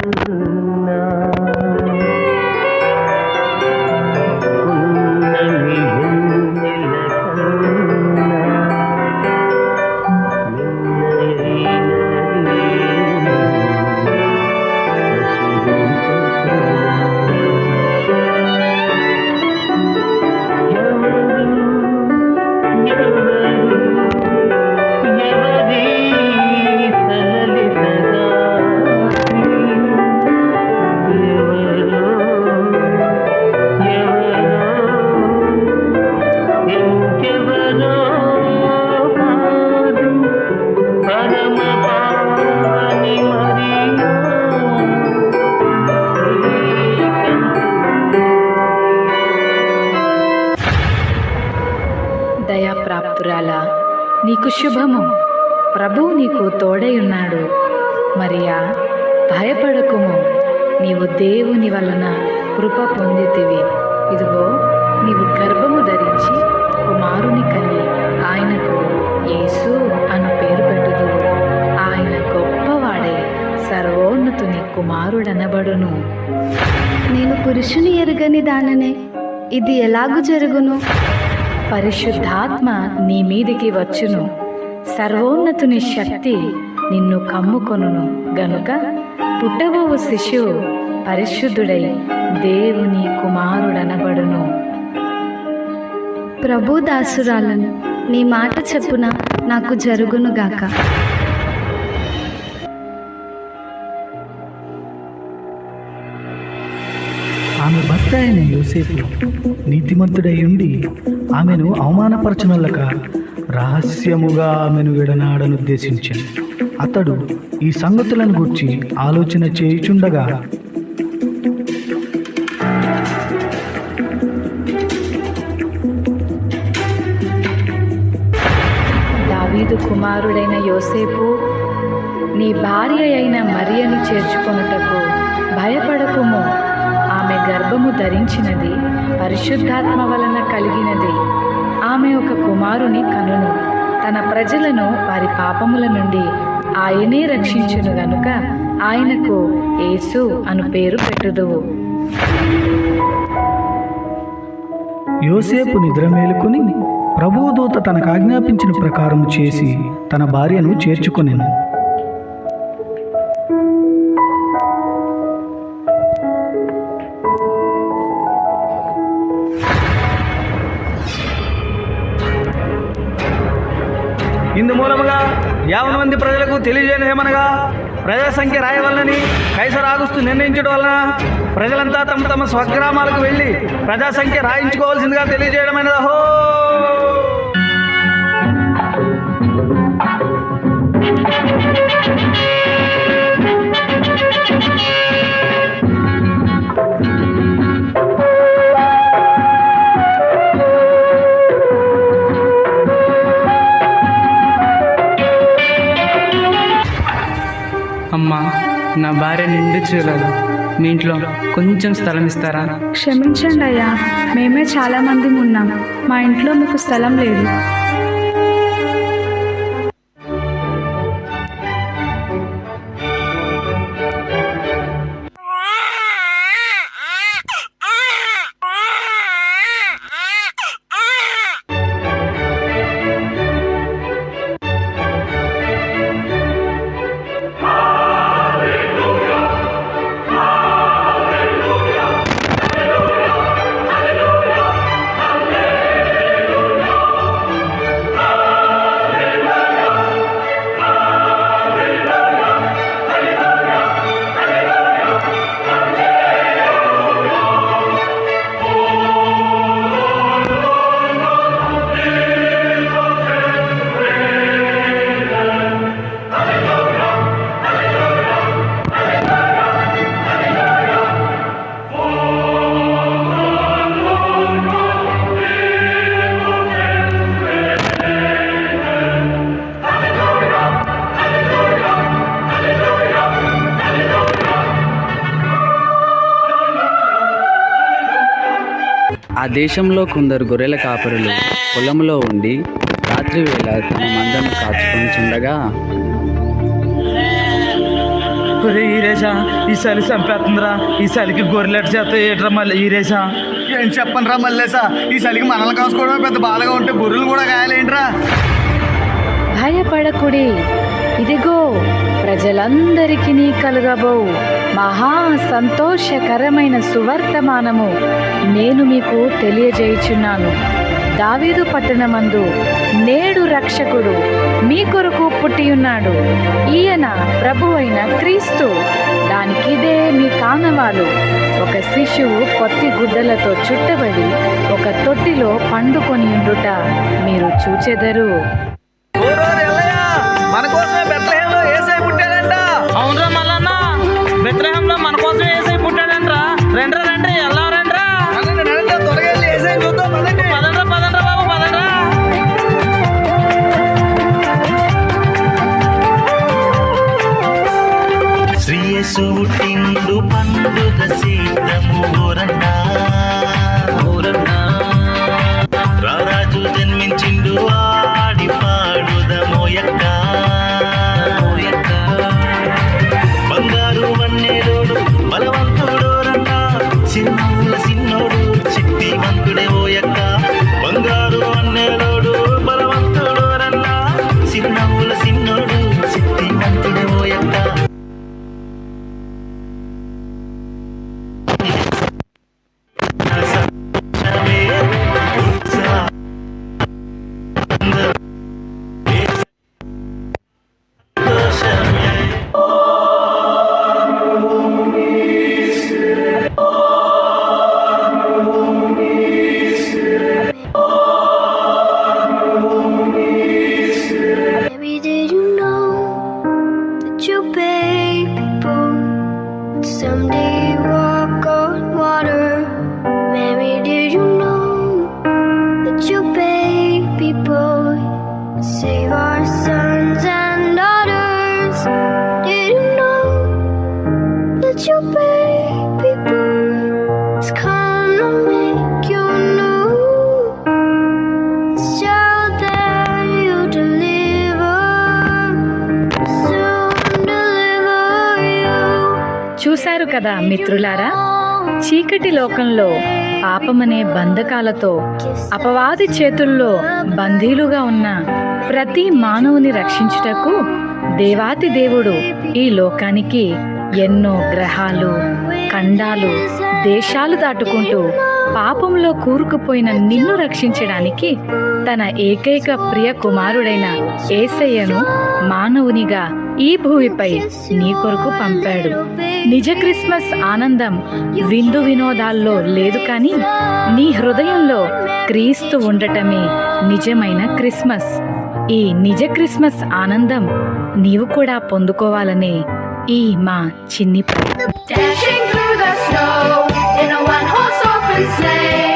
కన్నా పున్నమి వెన్నెల కన్నా దయాప్రాప్తురాలా, నీకు శుభము. ప్రభువు నీకు తోడైయున్నాడు. మరియా, భయపడకుము, నీవు దేవుని వలన కృప పొందితివి. ఇదిగో, నీవు గర్భము ధరించి కుమారుని కని ఆయనకు యేసు అను పేరు పెట్టుదువు. ఆయన గొప్పవాడే, సర్వోన్నతుని కుమారుడనబడును. నేను పురుషుని ఎరుగని దాననే, ఇది ఎలాగు జరుగును? పరిశుద్ధాత్మ నీ మీదికి వచ్చును, సర్వోన్నతుని శక్తి నిన్ను కమ్ముకొనును గనుక పుట్టబోవు శిశువు పరిశుద్ధుడై దేవుని కుమారుడనబడును. ప్రభు దాసురాలను, నీ మాట చెప్పున నాకు జరుగునుగాక. ఆమె భర్త అయిన యోసేపు నీతిమంతుడై ఉండి ఆమెను అవమానపరచనొల్లక రహస్యముగా ఆమెను విడనాడనుద్దేశించాను. అతడు ఈ సంగతులను గూర్చి ఆలోచన చేయుచుండగా దావీదు కుమారుడైన యోసేపు, నీ భార్య అయిన మరియను చేర్చుకొనుటకు భయపడకుము. ఆమె గర్భము ధరించినది పరిశుద్ధాత్మ వలన కలిగినది. ఆమె ఒక కుమారుని కనును. తన ప్రజలను వారి పాపముల నుండి ఆయనే రక్షించును గనుక ఆయనకు యేసు అను పేరు పెట్టుదువు. యోసేపు నిద్ర మేలుకొని ప్రభువు దూత తనకు ఆజ్ఞాపించిన ప్రకారం చేసి తన భార్యను చేర్చుకొనెను. ఇందు మూలముగా 50 మంది ప్రజలకు తెలియజేయమనగా, ప్రజల సంఖ్య రాయవలనని కైసర్ ఆగుస్తూ నిర్ణయించడం వలన ప్రజలంతా తమ తమ స్వగ్రామాలకు వెళ్ళి ప్రజా సంఖ్య రాయించుకోవాల్సిందిగా తెలియజేయడమైనది. అహో! అమ్మా, నా భార్య నిండు చూడదు. మీ ఇంట్లో కొంచెం స్థలం ఇస్తారా? క్షమించండి అయ్యా, మేమే చాలా మంది ఉన్నాం. మా ఇంట్లో మీకు స్థలం లేదు. ఆ దేశంలో కొందరు గొర్రెల కాపరులు పొలంలో ఉండి రాత్రి వేళ తమ మందను కాచుకొని చుండగా, ఈరేసా ఈ చలి చంపేస్తుందిరా, ఈ చలికి గొర్రెలెట్ చేత ఏట్రా మళ్ళీ ఈరేసా. ఏం చెప్పనురా మల్లేసా, ఈ చలికి మనల్ని కాసుకోవడం పెద్ద బాధగా ఉంటే గొర్రెలు కూడా గాయాలేంట్రా. భయపడకుడి, ఇదిగో ప్రజలందరికీ కలుగబో మహా సంతోషకరమైన సువర్తమానము నేను మీకు తెలియజేయుచున్నాను. దావీదు పట్టణమందు నేడు రక్షకుడు మీ కొరకు పుట్టియున్నాడు. ఈయన ప్రభు అయిన క్రీస్తు. దానికిదే మీ కానవాలు. ఒక శిశువు కొత్తి గుడ్డలతో చుట్టబడి ఒక తొట్టిలో పండుకొని ఉండుట మీరు చూచెదరు. ఓ రోజు ఎల్లయ్య, మన కోసమే బెత్లెహేంలో యేసయ్య పుట్టాడంట. అవునరా మల్లన్న, బెత్లెహేంలో మన కోసం యేసయ్య పుట్టాడంట్రా. రండ్రా రండి, ఎలా రండ్రా. నడండి, నడండి, త్వరగా వెళ్ళి యేసయ్యని చూద్దాం, పదండి. పదండ్రా పదండ్రా బాబు, పదండ్రా. శ్రీయేసు పుట్టిండు పండుగ సిద్ధము ఓరన్నా రారాజు జన్మించిండు ఆడి పాడుదమోయక్క బంగారు వన్నెలోడు బలవంతుడోరన్నా సిన్నోడు సిన్నోడు శక్తివంతుడే ఓయక్క బంగారు వన్నెలోడు బలవంతుడోరన్నా సిన్నోడు సిన్నోడు శక్తివంతుడే ఓయక్క Baby, did you know that your baby boy would someday walk on water? Mary, did you know that your baby boy would save our sons and daughters? Did you know that your baby boy is come to make you new? This child that you deliver will soon deliver you. చూశారు కదా మిత్రులారా, చీకటి లోకంలో పాపమనే బంధకాలతో అపవాది చేతుల్లో బందీలుగా ఉన్న ప్రతి మానవుని రక్షించుటకు దేవాతి దేవుడు ఈ లోకానికి ఎన్నో గ్రహాలు, ఖండాలు, దేశాలు దాటుకుంటూ పాపంలో కూరుకుపోయిన నిన్ను రక్షించడానికి తన ఏకైక ప్రియ కుమారుడైన యేసయ్యను మానవునిగా ఈ భూమిపై నీ కొరకు పంపాడు. నిజ క్రిస్మస్ ఆనందం విందు వినోదాల్లో లేదు, కానీ నీ హృదయంలో క్రీస్తు ఉండటమే నిజమైన క్రిస్మస్. ఈ నిజ క్రిస్మస్ ఆనందం నీవు కూడా పొందుకోవాలనే ఈ మా చిన్ని Dashing through the snow in a one-horse open sleigh.